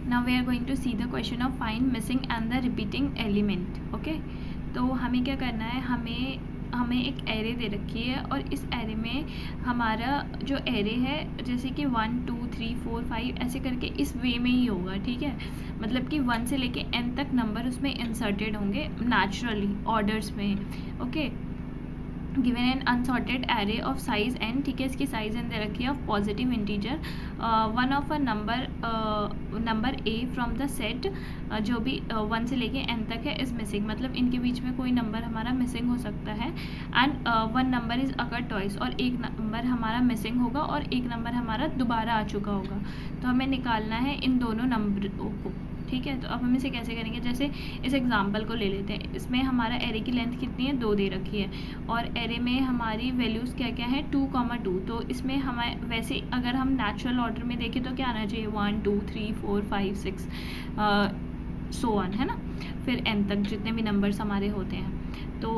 Now we are going to see the question of find missing and the repeating element. Okay, तो हमें क्या करना है, हमें एक एरे दे रखी है और इस एरे में हमारा जो एरे है जैसे कि 1 2 3 4 5 ऐसे करके इस वे में ही होगा, ठीक है। मतलब कि 1 से लेके n तक नंबर उसमें इंसर्टेड होंगे नेचुरली ऑर्डर्स में। Okay, given an unsorted array of size n, ठीक है। इसकी साइज n दे रखी है of positive integer one of a number a from the set, जो भी 1 से लेके n तक है, इज़ मिसिंग। मतलब इनके बीच में कोई नंबर हमारा मिसिंग हो सकता है। And one number is occur twice, और एक नंबर हमारा मिसिंग होगा और एक नंबर हमारा दोबारा आ चुका होगा। तो हमें निकालना है इन दोनों नंबरों को, ठीक है। तो अब हम इसे कैसे करेंगे, जैसे इस एग्जांपल को ले लेते हैं। इसमें हमारा एरे की लेंथ कितनी है, 2 दे रखी है और एरे में हमारी वैल्यूज़ क्या क्या है, 2, 2। तो इसमें हमें वैसे अगर हम नेचुरल ऑर्डर में देखें तो क्या आना चाहिए, 1 2 3 4 5 6 सो ऑन, है ना। फिर n तक जितने भी नंबर्स हमारे होते हैं, तो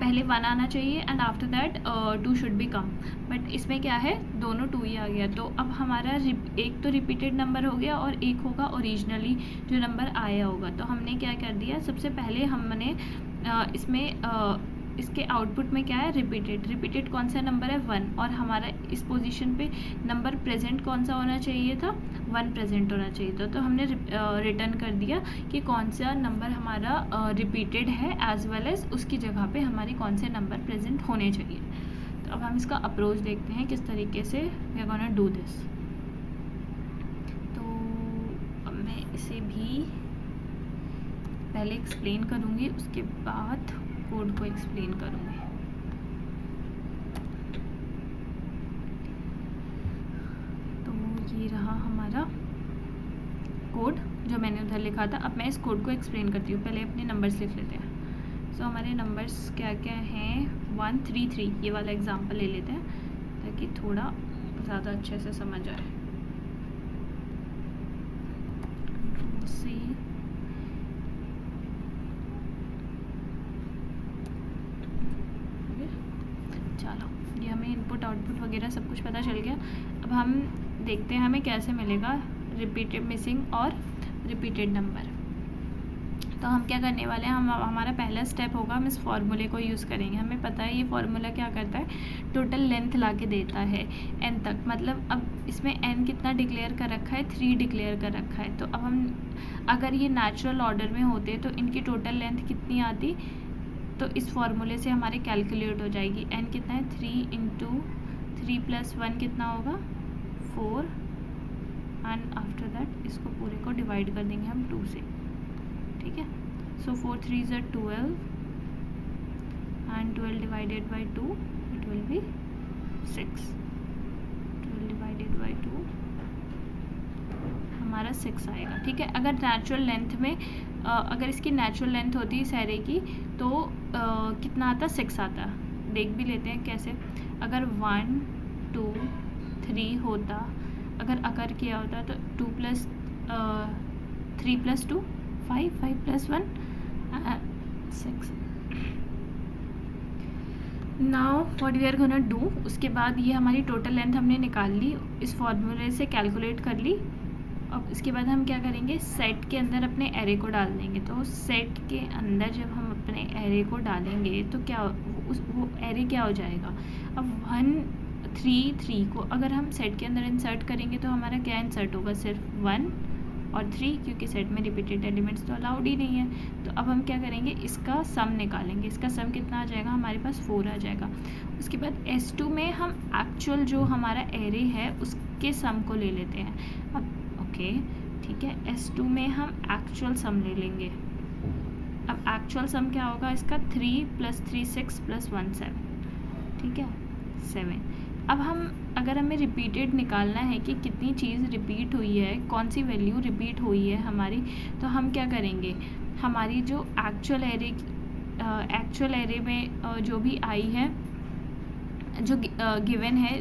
पहले 1 आना चाहिए and after that 2 should be come. But इसमें क्या है, दोनों 2 ही आ गया। तो अब हमारा एक तो रिपीटेड नंबर हो गया और एक होगा ओरिजिनली जो नंबर आया होगा। तो हमने क्या कर दिया, सबसे पहले हमने इसमें इसके आउटपुट में क्या है, रिपीटेड कौन सा नंबर है, 1। और हमारा इस पोजीशन पे नंबर प्रेजेंट कौन सा होना चाहिए था, 1 प्रेजेंट होना चाहिए था। तो हमने रिटर्न कर दिया कि कौन सा नंबर हमारा रिपीटेड है, एज वेल एज उसकी जगह पे हमारे कौन से नंबर प्रेजेंट होने चाहिए। तो अब हम इसका अप्रोच देखते हैं किस तरीके से we are gonna do this. तो अब मैं इसे भी पहले एक्सप्लेन करूँगी, उसके बाद कोड को एक्सप्लेन करूँगी। तो ये रहा हमारा कोड जो मैंने उधर लिखा था। अब मैं इस कोड को एक्सप्लेन करती हूँ, पहले अपने नंबर्स लिख लेते हैं। सो हमारे नंबर्स क्या क्या हैं, 1 3 3, ये वाला एग्जांपल ले लेते हैं ताकि थोड़ा ज़्यादा अच्छे से समझ आए। चलो, ये हमें इनपुट आउटपुट वगैरह सब कुछ पता चल गया। अब हम देखते हैं हमें कैसे मिलेगा रिपीटेड मिसिंग और रिपीटेड नंबर। तो हम क्या करने वाले हैं, हमारा पहला स्टेप होगा, हम इस फॉर्मूले को यूज़ करेंगे। हमें पता है ये फॉर्मूला क्या करता है, टोटल लेंथ ला के देता है n तक। मतलब अब इसमें n कितना डिक्लेयर कर रखा है, 3 डिक्लेयर कर रखा है। तो अब हम अगर ये नेचुरल ऑर्डर में होते तो इनकी टोटल लेंथ कितनी आती, तो इस फॉर्मूले से हमारे कैलकुलेट हो जाएगी। n कितना है, 3 × 3 + 1 कितना होगा, 4। एंड आफ्टर दैट इसको पूरे को डिवाइड कर देंगे हम 2 से, ठीक है। सो 4 3 = 12 and 12 divided by 2 it will be 6। 12 divided by 2 हमारा 6 आएगा, ठीक है। अगर नेचुरल लेंथ में अगर इसकी नेचुरल लेंथ होती है इस एरे की तो कितना आता, 6 आता। देख भी लेते हैं कैसे। अगर 1 2 3 होता, अगर अकर किया होता तो 2 + 3 + 2 5 5 + 1 6। Now what we are gonna do, उसके बाद ये हमारी टोटल लेंथ हमने निकाल ली, इस फॉर्मूले से कैलकुलेट कर ली। अब इसके बाद हम क्या करेंगे, सेट के अंदर अपने एरे को डाल देंगे। तो सेट के अंदर जब हम अपने एरे को डालेंगे तो क्या वो एरे क्या हो जाएगा। अब 1 3 3 को अगर हम सेट के अंदर इंसर्ट करेंगे तो हमारा क्या इंसर्ट होगा, सिर्फ 1 और 3, क्योंकि सेट में रिपीटेड एलिमेंट्स तो अलाउड ही नहीं है। तो अब हम क्या करेंगे, इसका सम निकालेंगे। इसका सम कितना आ जाएगा, हमारे पास 4 आ जाएगा। उसके बाद S2 में हम एक्चुअल जो हमारा एरे है उसके सम को ले लेते हैं। अब ओके, ठीक है, S2 में हम एक्चुअल सम ले लेंगे। अब एक्चुअल सम क्या होगा इसका, 3 + 3 6 + 1 7, ठीक है, 7। अब हम अगर हमें रिपीटेड निकालना है कि कितनी चीज़ रिपीट हुई है, कौन सी वैल्यू रिपीट हुई है हमारी, तो हम क्या करेंगे, हमारी जो एक्चुअल एरे में जो भी आई है, जो गिवन है,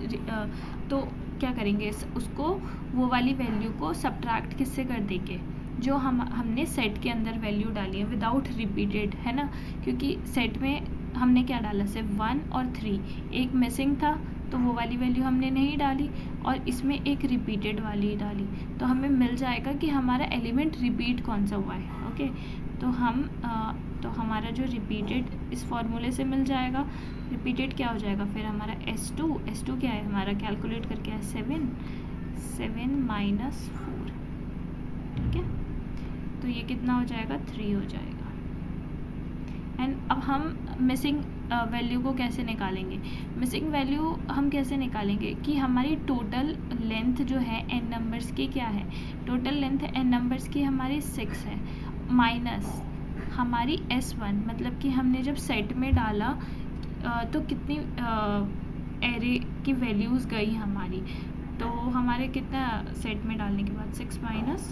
तो क्या करेंगे, उसको वो वाली वैल्यू को सब्ट्रैक्ट किससे कर देंगे, जो हमने सेट के अंदर वैल्यू डाली है विदाउट रिपीटेड, है ना। क्योंकि सेट में हमने क्या डाला, सिर्फ 1 और 3, एक मिसिंग था तो वो वाली वैल्यू हमने नहीं डाली और इसमें एक रिपीटेड वाली डाली, तो हमें मिल जाएगा कि हमारा एलिमेंट रिपीट कौन सा हुआ है। ओके, तो हमारा जो रिपीटेड इस फॉर्मूले से मिल जाएगा। रिपीटेड क्या हो जाएगा फिर हमारा S2 क्या है हमारा, कैलकुलेट करके है 7 माइनस 4, ठीक है। तो ये कितना हो जाएगा, 3 हो जाएगा। एंड अब हम मिसिंग वैल्यू को कैसे निकालेंगे। मिसिंग वैल्यू हम कैसे निकालेंगे कि हमारी टोटल लेंथ जो है n नंबर्स की क्या है, टोटल लेंथ n नंबर्स की हमारी 6 है, माइनस हमारी S1 मतलब कि हमने जब सेट में डाला तो कितनी एरे की वैल्यूज़ गई हमारी, तो हमारे कितना सेट में डालने के बाद 6 माइनस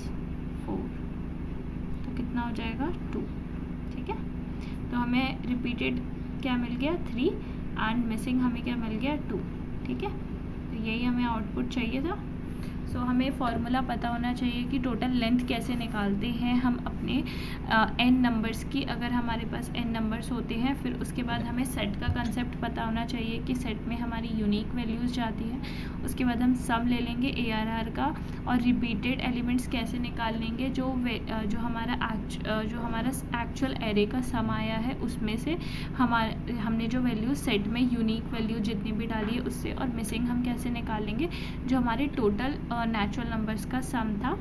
4, तो कितना हो जाएगा 2, ठीक है। तो हमें रिपीटेड क्या मिल गया 3 एंड मिसिंग हमें क्या मिल गया 2, ठीक है। तो यही हमें आउटपुट चाहिए था। सो हमें फॉर्मूला पता होना चाहिए कि टोटल लेंथ कैसे निकालते हैं हम अपने n नंबर्स की। अगर हमारे पास n नंबर्स होते हैं, फिर उसके बाद हमें सेट का कंसेप्ट पता होना चाहिए कि सेट में हमारी यूनिक वैल्यूज़ जाती हैं। उसके बाद हम सम ले लेंगे ARR का, और रिपीटेड एलिमेंट्स कैसे निकाल लेंगे, जो हमारा एक्चुअल एरे का सम आया है उसमें से हमने जो वैल्यू सेट में यूनिक वैल्यू जितनी भी डाली है उससे, और मिसिंग हम कैसे निकाल लेंगे, जो हमारे टोटल नेचुरल नंबर्स का सम था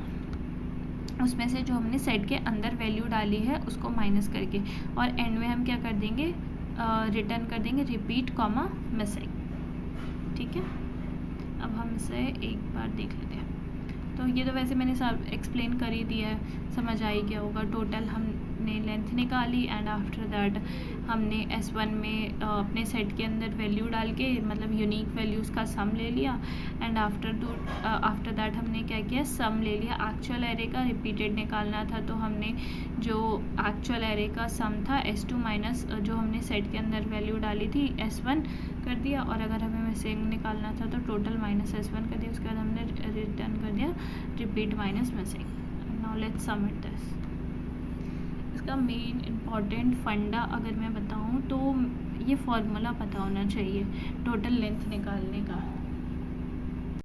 उसमें से जो हमने सेट के अंदर वैल्यू डाली है उसको माइनस करके, और एंड में हम क्या कर देंगे, रिटर्न कर देंगे रिपीट कॉमा मिसिंग, ठीक है। अब हम इसे एक बार देख लेते हैं। तो ये तो वैसे मैंने सब एक्सप्लेन कर ही दिया है, समझ आई क्या होगा। टोटल हमने लेंथ निकाली एंड आफ्टर दैट हमने S1 में अपने सेट के अंदर वैल्यू डाल के, मतलब यूनिक वैल्यूज़ का सम ले लिया, एंड आफ्टर दैट हमने क्या किया, सम ले लिया एक्चुअल एरे का। रिपीटेड निकालना था तो हमने जो एक्चुअल एरे का सम था S2 माइनस जो हमने सेट के अंदर वैल्यू डाली थी S1 कर दिया, और अगर हमें मिसिंग निकालना था तो टोटल माइनस S1 कर दिया। उसके बाद हमने रिटर्न कर दिया repeat minus missing. Now let's sum it this. इसका मेन इम्पॉर्टेंट फंडा अगर मैं बताऊं तो ये फॉर्मूला पता होना चाहिए टोटल लेंथ निकालने का।